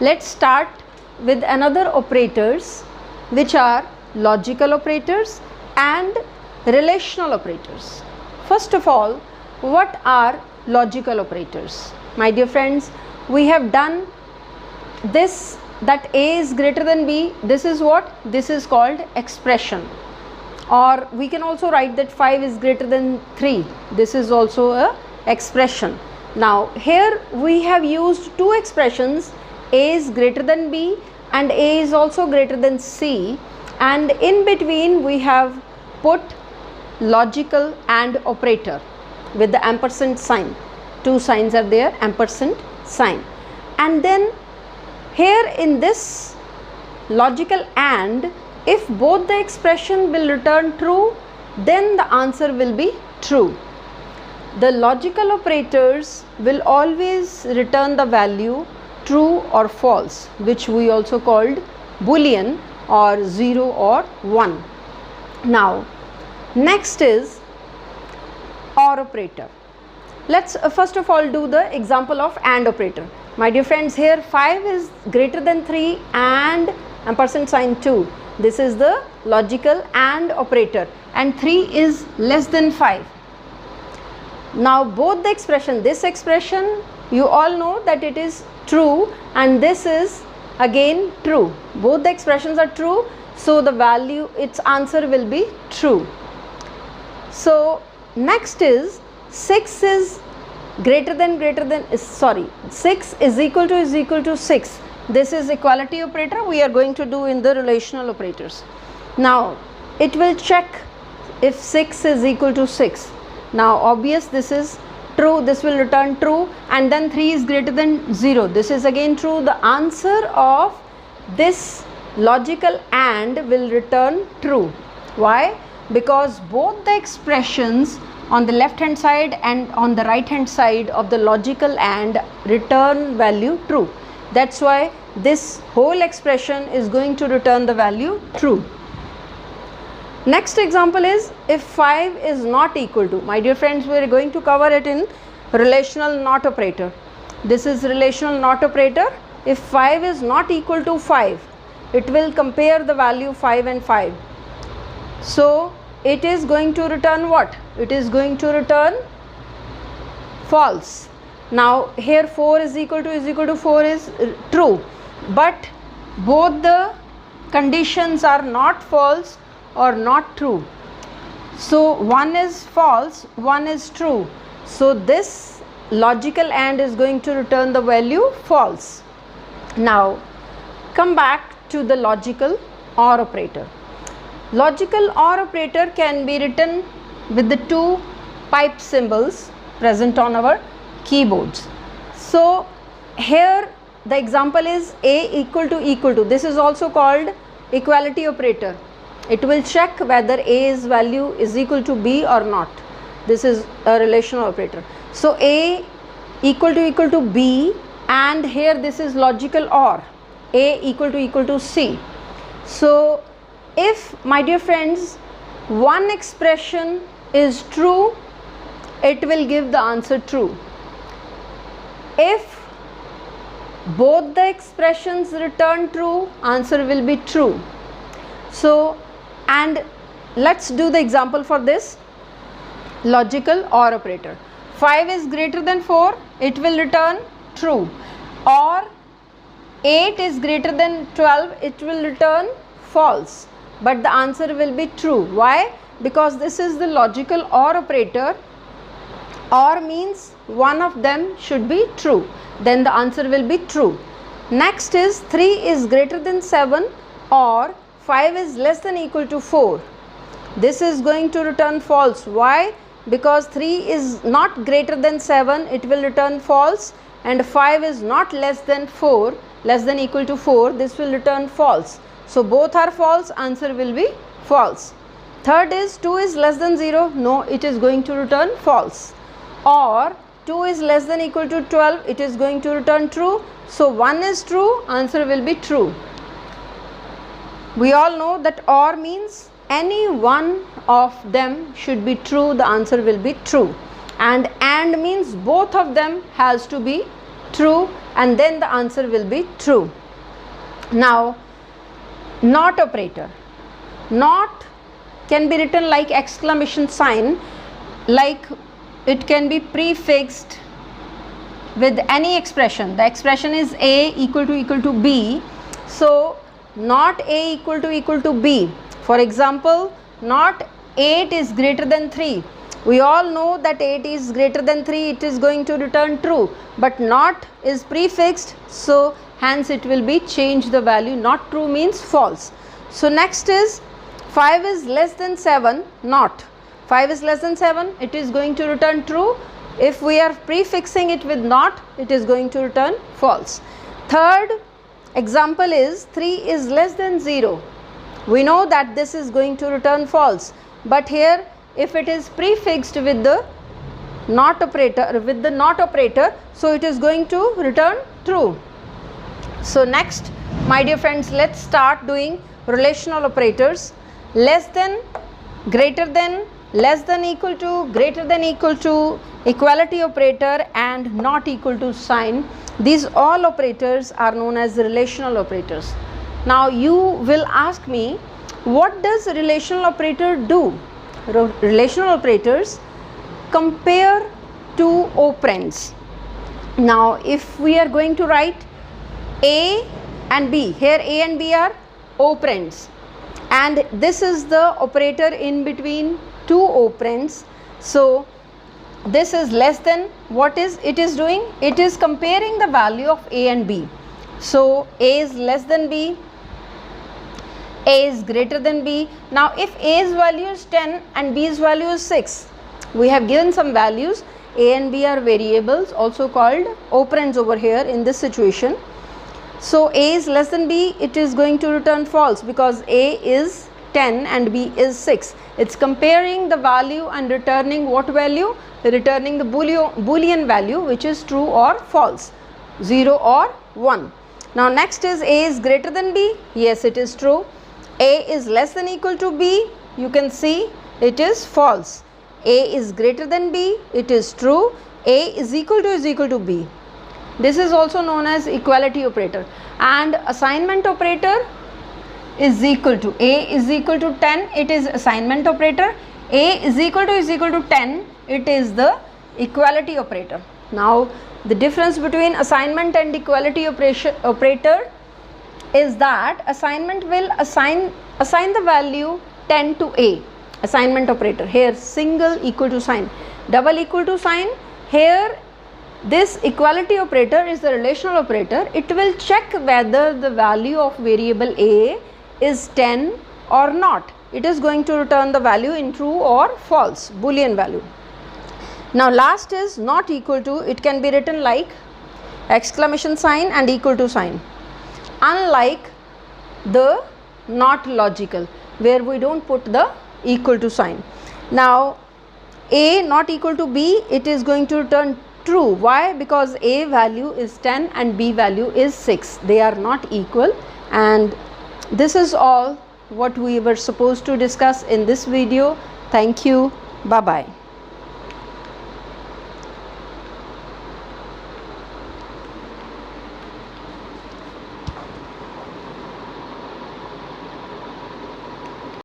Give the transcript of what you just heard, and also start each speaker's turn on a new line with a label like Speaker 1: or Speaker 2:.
Speaker 1: Let's start with another operators, which are logical operators and relational operators. First of all, what are logical operators? My dear friends, we have done this, that A is greater than B. This is what? This is called expression. Or we can also write that 5 is greater than 3. This is also a expression. Now here we have used two expressions, A is greater than B and A is also greater than C, and in between we have put logical and operator with the ampersand sign. Two signs are there, ampersand sign. And then here in this logical and, if both the expression will return true, then the answer will be true. The logical operators will always return the value true or false, which we also called Boolean or 0 or 1. Now next is OR operator. Let's first of all do the example of AND operator. My dear friends, here 5 is greater than 3 and ampersand sign 2. This is the logical AND operator, and 3 is less than 5. Now both the expression, this expression you all know that it is true and this is again true. Both the expressions are true, so the value, its answer will be true. So next is 6 is greater than 6 is equal to 6. This is equality operator we are going to do in the relational operators. Now it will check if 6 is equal to 6. Now obvious, this is true, this will return true, and then 3 is greater than 0. This is again true. The answer of this logical AND will return true. Why? Because both the expressions on the left hand side and on the right hand side of the logical AND return value true. That's why this whole expression is going to return the value true. Next example is if 5 is not equal to, my dear friends, we are going to cover it in relational not operator. This is relational not operator. If 5 is not equal to 5, it will compare the value 5 and 5. So it is going to return what? It is going to return false. Now here 4 is equal to 4 is true, but both the conditions are not false or not true. So one is false, one is true. So this logical AND is going to return the value false. Now come back to the logical OR operator. Logical OR operator can be written with the two pipe symbols present on our keyboards. So here the example is A equal to. This is also called equality operator. It will check whether A's value is equal to B or not. This is a relational operator. So A equal to B, and here this is logical OR, A equal to C. So if, my dear friends, one expression is true, it will give the answer true. If both the expressions return true, answer will be true. So, and let's do the example for this logical OR operator. 5 is greater than 4, it will return true. Or 8 is greater than 12, it will return false. But the answer will be true. Why? Because this is the logical OR operator. OR means one of them should be true. Then the answer will be true. Next is 3 is greater than 7 or 5 is less than equal to 4. This is going to return false. Why? Because 3 is not greater than 7, it will return false, and 5 is not less than 4, less than equal to 4, this will return false. So both are false, answer will be false. Third is 2 is less than 0, no, it is going to return false. Or 2 is less than equal to 12, it is going to return true. So 1 is true, answer will be true. We all know that OR means any one of them should be true, the answer will be true. And AND means both of them has to be true, and then the answer will be true. Now, not operator. Not can be written like exclamation sign, like it can be prefixed with any expression. The expression is A equal to B. So, not A equal to B. For example, not 8 is greater than 3. We all know that 8 is greater than 3, it is going to return true, but not is prefixed, so hence it will be change the value. Not true means false. So next is 5 is less than 7, not. 5 is less than 7, it is going to return true. If we are prefixing it with not, it is going to return false. Third example is 3 is less than 0. We know that this is going to return false, but here if it is prefixed with the not operator, so it is going to return true. So next, my dear friends, let's start doing relational operators. Less than, greater than, less than equal to, greater than equal to, equality operator, and not equal to sign. These all operators are known as relational operators. Now you will ask me, what does relational operator do? Relational operators compare two operands. Now if we are going to write A and B, here A and B are operands, and this is the operator in between two operands. So this is less than, what is it is doing? It is comparing the value of A and B. So A is less than B, A is greater than B. Now if A's value is 10 and B's value is 6, we have given some values. A and B are variables, also called operands over here in this situation. So A is less than B, it is going to return false because A is 10 and B is 6. It's comparing the value and returning what value? Returning the boolean value, which is true or false, 0 or 1. Now next is A is greater than B. Yes, it is true. A is less than equal to B. You can see it is false. A is greater than B. It is true. A is equal to B. This is also known as equality operator. And assignment operator is equal to, A is equal to 10, it is assignment operator. A is equal to 10, it is the equality operator. Now the difference between assignment and equality operator is that assignment will assign the value 10 to A, assignment operator. Here single equal to sign, double equal to sign. Here this equality operator is the relational operator. It will check whether the value of variable A is 10 or not. It is going to return the value in true or false, boolean value. Now last is not equal to. It can be written like exclamation sign and equal to sign, unlike the not logical, where we don't put the equal to sign. Now A not equal to B, it is going to return true. Why? Because A value is 10 and B value is 6. They are not equal. And this is all what we were supposed to discuss in this video. Thank you. Bye bye.